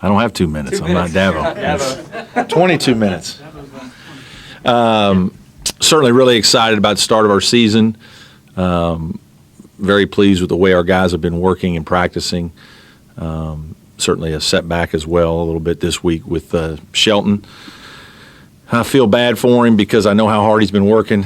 I don't have 2 minutes. I'm not Davo. It's 22 minutes. Certainly really excited about the start of our season. Very pleased with the way our guys have been working and practicing. Certainly a setback as well a little bit this week with Shelton. I feel bad for him because I know how hard he's been working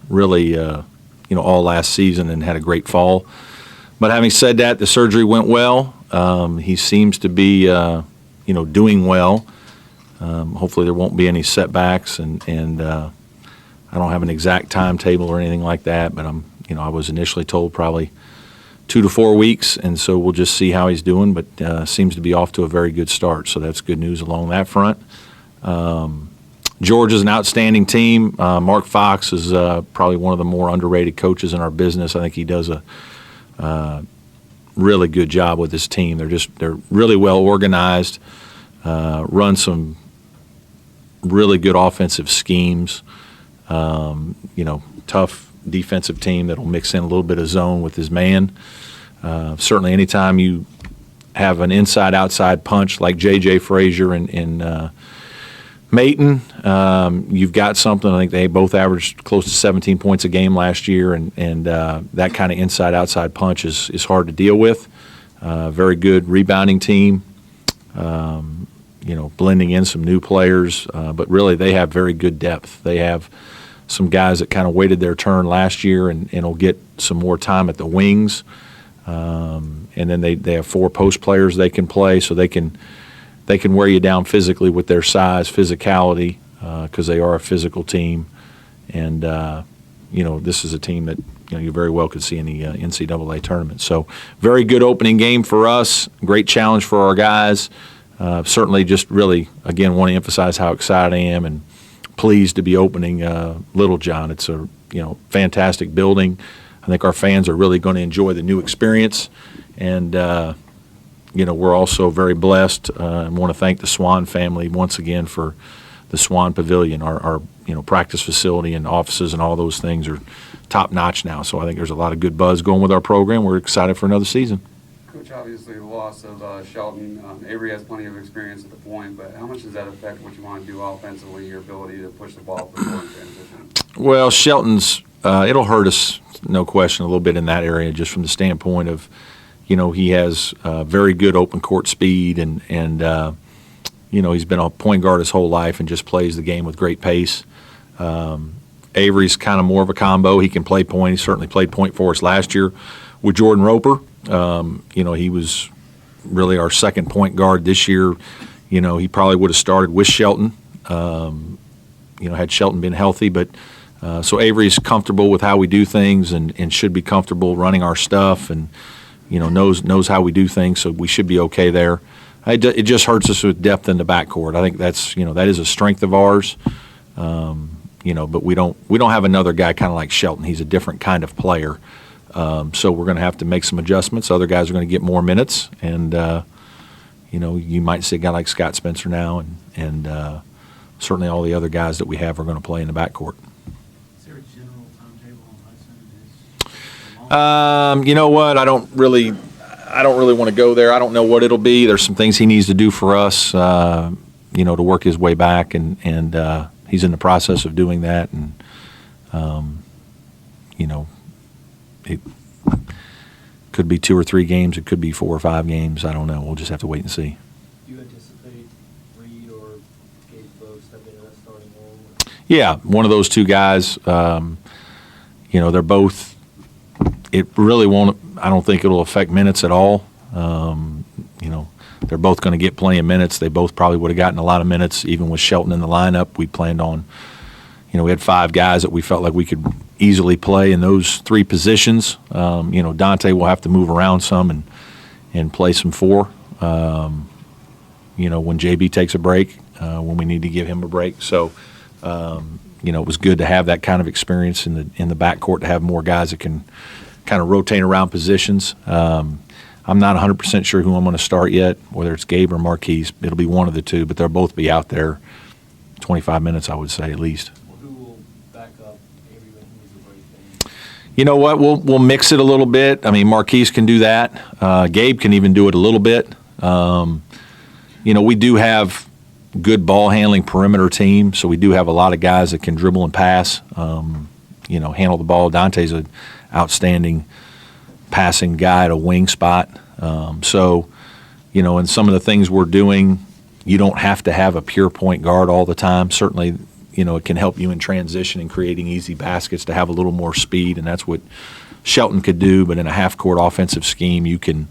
really all last season and had a great fall. But having said that, the surgery went well. He seems to be doing well. Hopefully there won't be any setbacks, and I don't have an exact timetable or anything like that, but I was initially told probably 2 to 4 weeks, and so we'll just see how he's doing, but seems to be off to a very good start, so that's good news along that front. Georgia's an outstanding team. Mark Fox is probably one of the more underrated coaches in our business. I think he does a really good job with this team. They're really well organized, run some really good offensive schemes, tough defensive team that'll mix in a little bit of zone with his man. Certainly anytime you have an inside-outside punch like J.J. Frazier and Mayton, you've got something. I think they both averaged close to 17 points a game last year, and that kind of inside-outside punch is hard to deal with. Very good rebounding team, blending in some new players, but really they have very good depth. They have some guys that kind of waited their turn last year and will get some more time at the wings. And then they have 4 post players they can play, so they can wear you down physically with their size, physicality, because they are a physical team. And, this is a team that, you very well could see in the NCAA tournament. So very good opening game for us, great challenge for our guys. Certainly just really, again, want to emphasize how excited I am and pleased to be opening Little John. It's a, fantastic building. I think our fans are really going to enjoy the new experience. And, we're also very blessed and want to thank the Swan family once again for the Swan Pavilion. Our practice facility and offices and all those things are top-notch now. So I think there's a lot of good buzz going with our program. We're excited for another season. Coach, obviously the loss of Shelton, Avery has plenty of experience at the point, but how much does that affect what you want to do offensively, your ability to push the ball for in transition? Well, Shelton's, it'll hurt us, no question, a little bit in that area just from the standpoint of, he has very good open court speed and he's been a point guard his whole life and just plays the game with great pace. Avery's kind of more of a combo. He can play point. He certainly played point for us last year with Jordan Roper. He was really our second point guard this year. He probably would have started with Shelton, had Shelton been healthy. But so Avery's comfortable with how we do things and should be comfortable running our stuff and, knows how we do things, so we should be okay there. It just hurts us with depth in the backcourt. I think that's, that is a strength of ours. But we don't have another guy kind of like Shelton. He's a different kind of player. So we're going to have to make some adjustments. Other guys are going to get more minutes, and you might see a guy like Scott Spencer now, and certainly all the other guys that we have are going to play in the backcourt. Is there a general timetable on Hudson? You know what? I don't really want to go there. I don't know what it'll be. There's some things he needs to do for us, to work his way back, and he's in the process of doing that, and it could be 2 or 3 games. It could be 4 or 5 games. I don't know. We'll just have to wait and see. Do you anticipate Reed or Gabe both stepping in that starting role? Yeah, one of those 2 guys. They're both. It really won't. I don't think it'll affect minutes at all. They're both going to get plenty of minutes. They both probably would have gotten a lot of minutes, even with Shelton in the lineup. We planned on. We had 5 guys that we felt like we could easily play in those 3 positions. Dante will have to move around some and play some 4. When JB takes a break, when we need to give him a break. So, it was good to have that kind of experience in the backcourt, to have more guys that can kind of rotate around positions. I'm not 100% sure who I'm going to start yet, whether it's Gabe or Marquise. It'll be one of the 2, but they'll both be out there 25 minutes, I would say, at least. Who will back up Avery when he needs a break? You know what? We'll mix it a little bit. I mean, Marquise can do that. Gabe can even do it a little bit. We do have good ball handling perimeter team, so we do have a lot of guys that can dribble and pass, handle the ball. Dante's an outstanding passing guy at a wing spot. And some of the things we're doing, you don't have to have a pure point guard all the time. Certainly, it can help you in transition and creating easy baskets to have a little more speed, and that's what Shelton could do. But in a half-court offensive scheme, you can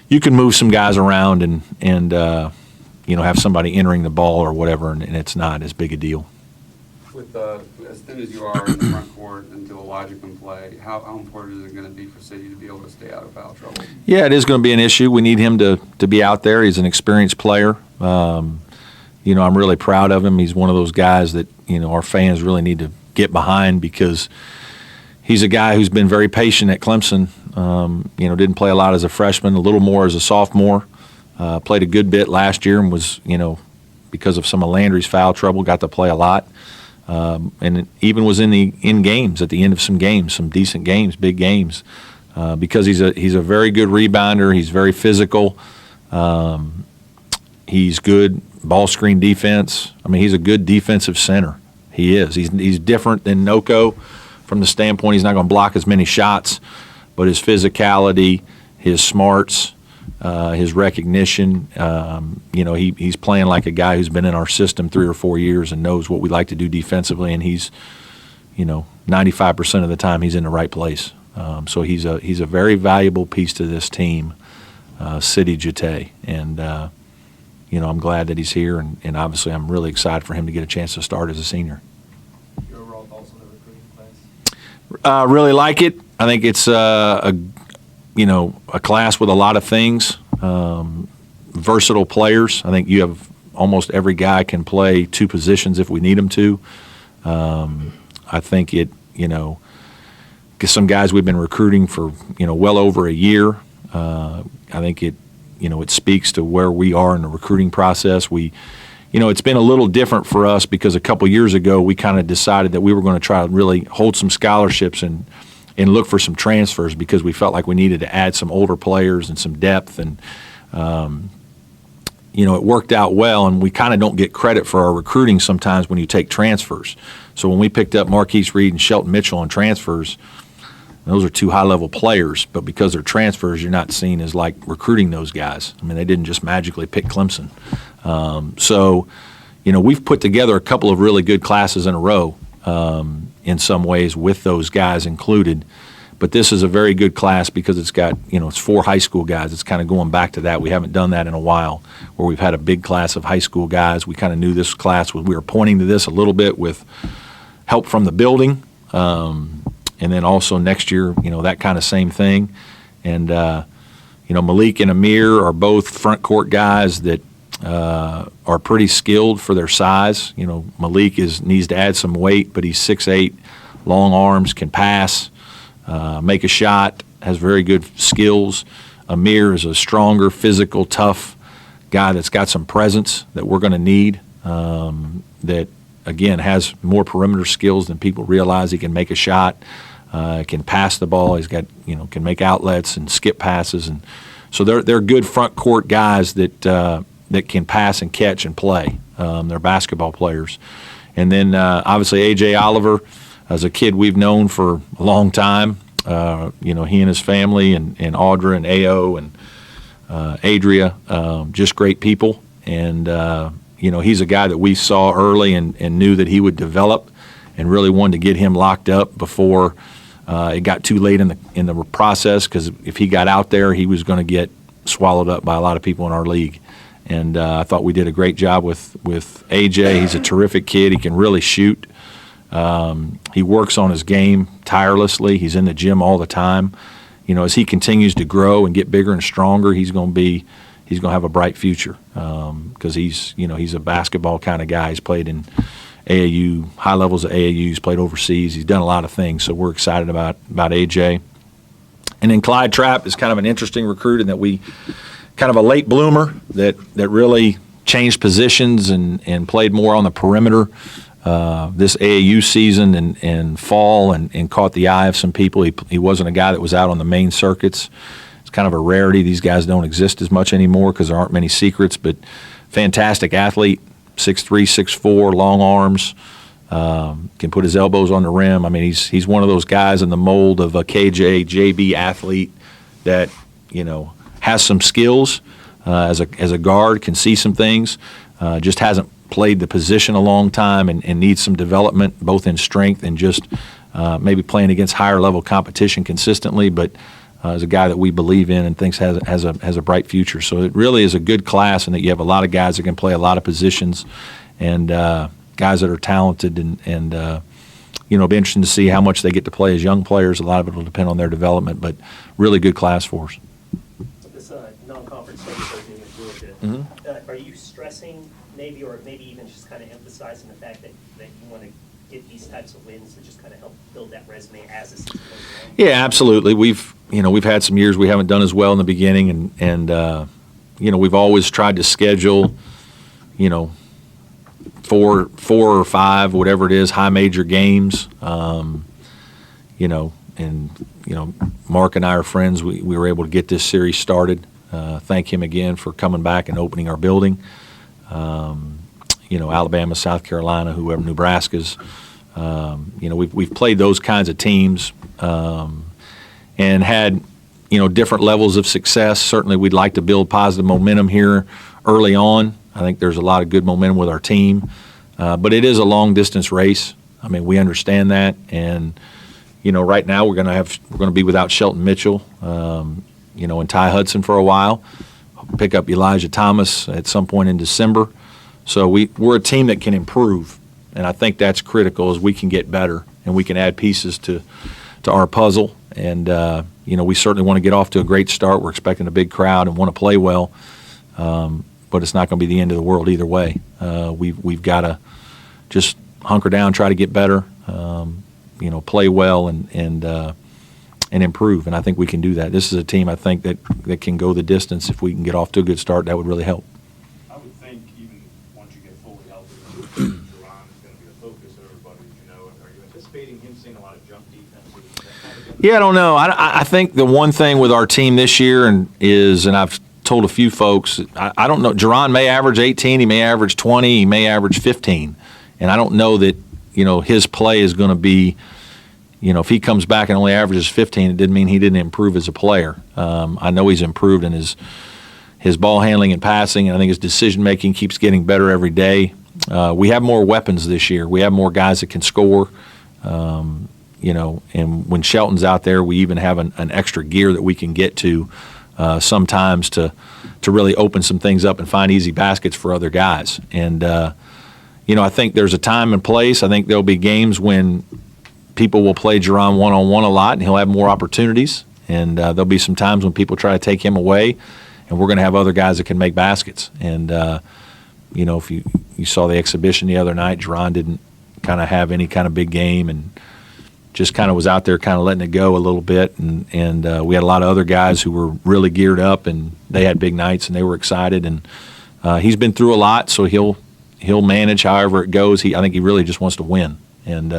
move some guys around and have somebody entering the ball or whatever, and it's not as big a deal. With as thin as you are in the front court until Elijah can play, how important is it going to be for City to be able to stay out of foul trouble? Yeah, it is going to be an issue. We need him to be out there. He's an experienced player. I'm really proud of him. He's one of those guys that, our fans really need to get behind because he's a guy who's been very patient at Clemson. Didn't play a lot as a freshman, a little more as a sophomore. Played a good bit last year and was, because of some of Landry's foul trouble, got to play a lot. And even was in games at the end of some games, some decent games, big games, because he's a very good rebounder. He's very physical. He's good ball screen defense. I mean, he's a good defensive center. He is. He's different than Noko from the standpoint he's not going to block as many shots, but his physicality, his smarts, his recognition, he's playing like a guy who's been in our system 3 or 4 years and knows what we like to do defensively, and he's, 95% of the time he's in the right place. So he's a very valuable piece to this team, City Jete, and I'm glad that he's here, and obviously I'm really excited for him to get a chance to start as a senior. Your overall thoughts on the recruiting class? Really like it. I think it's a class with a lot of things, versatile players. I think you have almost every guy can play 2 positions if we need them to. I think some guys we've been recruiting for, well over a year. I think it speaks to where we are in the recruiting process. It's been a little different for us because a couple years ago we kind of decided that we were going to try to really hold some scholarships and look for some transfers because we felt like we needed to add some older players and some depth. And, it worked out well, and we kind of don't get credit for our recruiting sometimes when you take transfers. So when we picked up Marquise Reed and Shelton Mitchell on transfers, those are 2 high-level players, but because they're transfers, you're not seen as like recruiting those guys. I mean, they didn't just magically pick Clemson. We've put together a couple of really good classes in a row in some ways with those guys included. But this is a very good class because it's got, it's 4 high school guys. It's kind of going back to that. We haven't done that in a while where we've had a big class of high school guys. We kind of knew this class we were pointing to this a little bit with help from the building. And then also next year, that kind of same thing. And, Malik and Amir are both front court guys that are pretty skilled for their size. Malik needs to add some weight, but he's 6'8", long arms, can pass, make a shot, has very good skills. Amir is a stronger, physical, tough guy that's got some presence that we're going to need, that, again, has more perimeter skills than people realize. He can make a shot, can pass the ball. He's got, can make outlets and skip passes. And so they're good front court guys that can pass and catch and play. They're basketball players. And then, obviously, A.J. Oliver is a kid we've known for a long time. He and his family and Audra and A.O. and Adria, just great people. And, he's a guy that we saw early and knew that he would develop and really wanted to get him locked up before it got too late in the process, because if he got out there, he was going to get swallowed up by a lot of people in our league. And I thought we did a great job with AJ. He's a terrific kid. He can really shoot. He works on his game tirelessly. He's in the gym all the time. As he continues to grow and get bigger and stronger, he's going to have a bright future, because he's a basketball kind of guy. He's played in AAU, high levels of AAU. He's played overseas. He's done a lot of things, so we're excited about AJ. And then Clyde Trapp is kind of an interesting recruit in that we kind of a late bloomer that really changed positions and played more on the perimeter this AAU season and fall and caught the eye of some people. He wasn't a guy that was out on the main circuits. He's kind of a rarity. These guys don't exist as much anymore because there aren't many secrets, but fantastic athlete, 6'3", 6'4", long arms, can put his elbows on the rim. I mean, he's one of those guys in the mold of a KJ, JB athlete that, has some skills as a guard, can see some things, just hasn't played the position a long time and needs some development, both in strength and just maybe playing against higher level competition consistently, but is a guy that we believe in and thinks has a bright future. So it really is a good class, and that you have a lot of guys that can play a lot of positions, and guys that are talented, and it'll be interesting to see how much they get to play as young players. A lot of it will depend on their development, but really good class for us. This non-conference study program in Georgia, are you stressing maybe, or maybe even just kind of emphasizing the fact that you want to get these types of wins to just kind of help build that resume as a season goes along? Yeah, absolutely. We've had some years we haven't done as well in the beginning, and we've always tried to schedule, four or five, whatever it is, high major games. Mark and I are friends. We were able to get this series started. Thank him again for coming back and opening our building. Alabama, South Carolina, whoever, Nebraska's. We've played those kinds of teams and had, different levels of success. Certainly we'd like to build positive momentum here early on. I think there's a lot of good momentum with our team. But it is a long-distance race. I mean, we understand that. And, right now we're going to be without Shelton Mitchell, and Ty Hudson for a while. Pick up Elijah Thomas at some point in December. So we're a team that can improve, and I think that's critical as we can get better and we can add pieces to our puzzle. And, we certainly want to get off to a great start. We're expecting a big crowd and want to play well, but it's not going to be the end of the world either way. We've got to just hunker down, try to get better, play well and improve, and I think we can do that. This is a team, I think, that can go the distance. If we can get off to a good start, that would really help. I would think even once you get fully healthy, Jerron is going to be the focus of everybody. Are you anticipating him seeing a lot of jump defense? Yeah, I don't know. I think the one thing with our team this year and I've told a few folks, I don't know. Jerron may average 18, he may average 20, he may average 15, and I don't know that his play is going to be. If he comes back and only averages 15, it didn't mean he didn't improve as a player. I know he's improved in his ball handling and passing, and I think his decision-making keeps getting better every day. We have more weapons this year. We have more guys that can score, and when Shelton's out there, we even have an extra gear that we can get to sometimes to really open some things up and find easy baskets for other guys. And, I think there's a time and place. I think there'll be games when people will play Jerron one-on-one a lot, and he'll have more opportunities. And there'll be some times when people try to take him away, and we're going to have other guys that can make baskets. And, if you saw the exhibition the other night, Jerron didn't kind of have any kind of big game and just kind of was out there kind of letting it go a little bit. And we had a lot of other guys who were really geared up, and they had big nights, and they were excited. And he's been through a lot, so he'll manage however it goes. I think he really just wants to win. And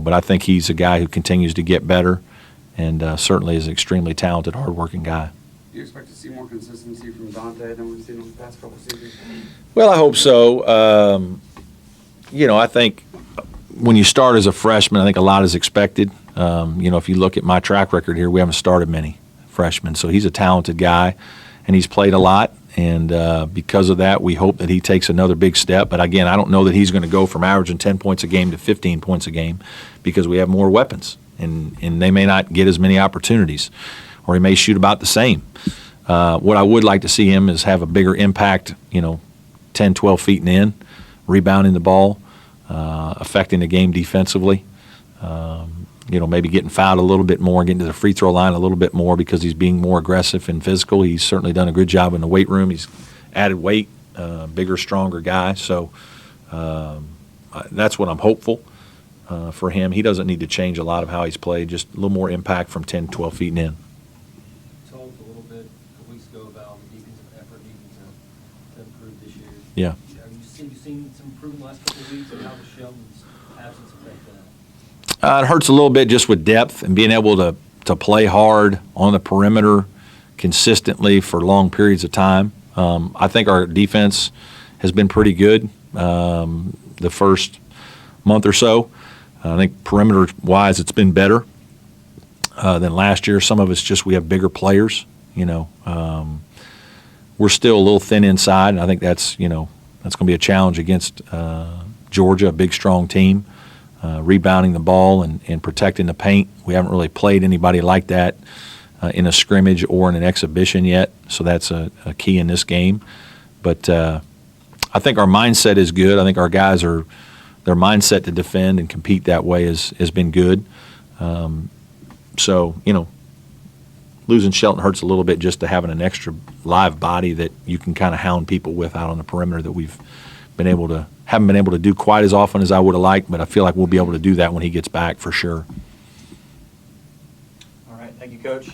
but I think he's a guy who continues to get better, and certainly is an extremely talented, hardworking guy. Do you expect to see more consistency from Dante than we've seen in the past couple of seasons? Well, I hope so. I think when you start as a freshman, I think a lot is expected. If you look at my track record here, we haven't started many freshmen, so he's a talented guy, and he's played a lot. And because of that, we hope that he takes another big step. But again, I don't know that he's going to go from averaging 10 points a game to 15 points a game because we have more weapons, and they may not get as many opportunities, or he may shoot about the same. What I would like to see him is have a bigger impact, 10, 12 feet and in, rebounding the ball, affecting the game defensively. Maybe getting fouled a little bit more, getting to the free throw line a little bit more because he's being more aggressive and physical. He's certainly done a good job in the weight room. He's added weight, bigger, stronger guy. So that's what I'm hopeful for him. He doesn't need to change a lot of how he's played, just a little more impact from 10, 12 feet and in. Talked a little bit a weeks ago about the defensive effort needing to improve this year. Yeah. Have you seen some improvement in the last couple of weeks, and how does Shelton's absence affect that? It hurts a little bit just with depth and being able to to play hard on the perimeter consistently for long periods of time. I think our defense has been pretty good the first month or so. I think perimeter-wise, it's been better than last year. Some of it's just we have bigger players. We're still a little thin inside, and I think that's going to be a challenge against Georgia, a big, strong team, rebounding the ball and protecting the paint. We haven't really played anybody like that in a scrimmage or in an exhibition yet, so that's a key in this game. But I think our mindset is good. I think our guys their mindset to defend and compete that way has been good. So, losing Shelton hurts a little bit just to having an extra live body that you can kind of hound people with out on the perimeter that haven't been able to do quite as often as I would have liked, but I feel like we'll be able to do that when he gets back for sure. All right, thank you, Coach.